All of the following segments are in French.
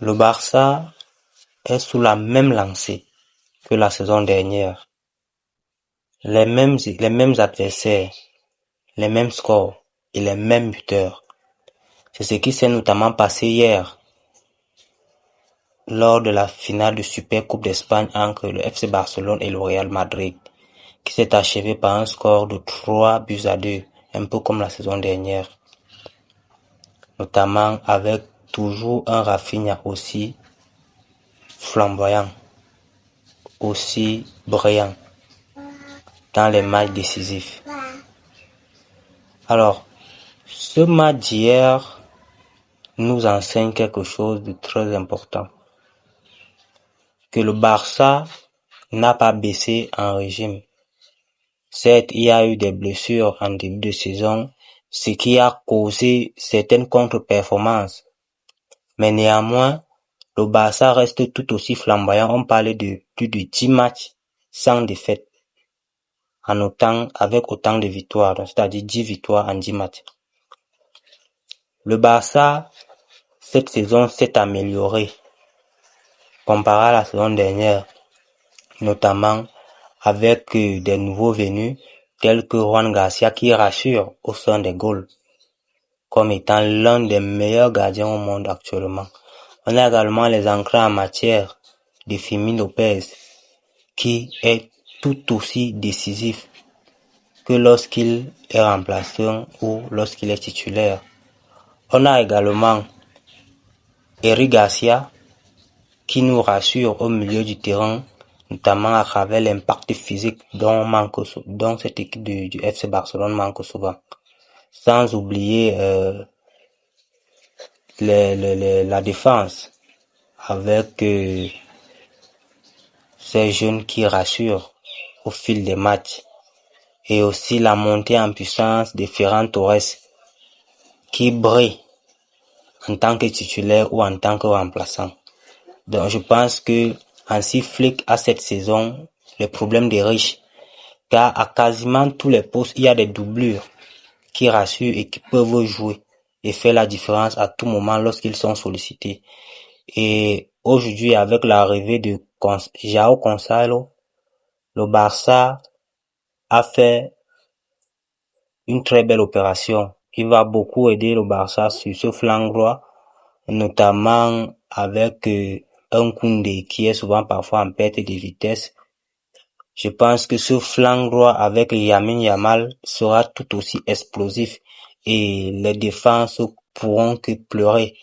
Le Barça est sous la même lancée que la saison dernière. Les mêmes adversaires, les mêmes scores et les mêmes buteurs. C'est ce qui s'est notamment passé hier lors de la finale de Super Coupe d'Espagne entre le FC Barcelone et le Real Madrid, qui s'est achevé par un score de 3-2, un peu comme la saison dernière. Notamment avec toujours un Rafinha aussi flamboyant, aussi brillant dans les matchs décisifs. Alors, ce match d'hier nous enseigne quelque chose de très important. Que le Barça n'a pas baissé en régime. Certes, il y a eu des blessures en début de saison, ce qui a causé certaines contre-performances. Mais néanmoins, le Barça reste tout aussi flamboyant. On parlait de plus de 10 matchs sans défaite, avec autant de victoires, c'est-à-dire 10 victoires en 10 matchs. Le Barça, cette saison, s'est amélioré comparé à la saison dernière, notamment avec des nouveaux venus tels que Juan Garcia qui rassure au sein des goals comme étant l'un des meilleurs gardiens au monde actuellement. On a également les entrées en matière de Fermín López qui est tout aussi décisif que lorsqu'il est remplaçant ou lorsqu'il est titulaire. On a également Eric Garcia qui nous rassure au milieu du terrain, notamment à travers l'impact physique dont cette équipe du FC Barcelone manque souvent. Sans oublier la défense avec ces jeunes qui rassurent au fil des matchs. Et aussi la montée en puissance de Ferran Torres qui brille en tant que titulaire ou en tant que remplaçant. Donc je pense que Hansi Flick a cette saison les problèmes des riches, car à quasiment tous les postes il y a des doublures qui rassurent et qui peuvent jouer et faire la différence à tout moment lorsqu'ils sont sollicités. Et aujourd'hui, avec l'arrivée de João Gonçalo, le Barça a fait une très belle opération. Il va beaucoup aider le Barça sur ce flanc droit, notamment avec un Koundé qui est souvent parfois en perte de vitesse. Je pense que ce flanc droit avec Lamine Yamal sera tout aussi explosif et les défenses pourront que pleurer.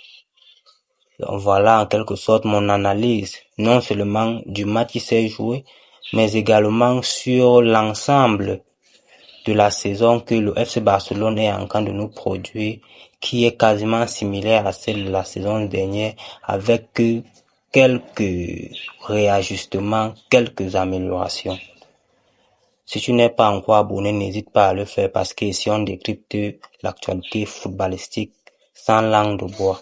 Donc voilà en quelque sorte mon analyse, non seulement du match qui s'est joué, mais également sur l'ensemble de la saison que le FC Barcelone est en train de nous produire, qui est quasiment similaire à celle de la saison dernière, avec quelques réajustements, quelques améliorations. Si tu n'es pas encore abonné, n'hésite pas à le faire parce que si on décrypte l'actualité footballistique sans langue de bois.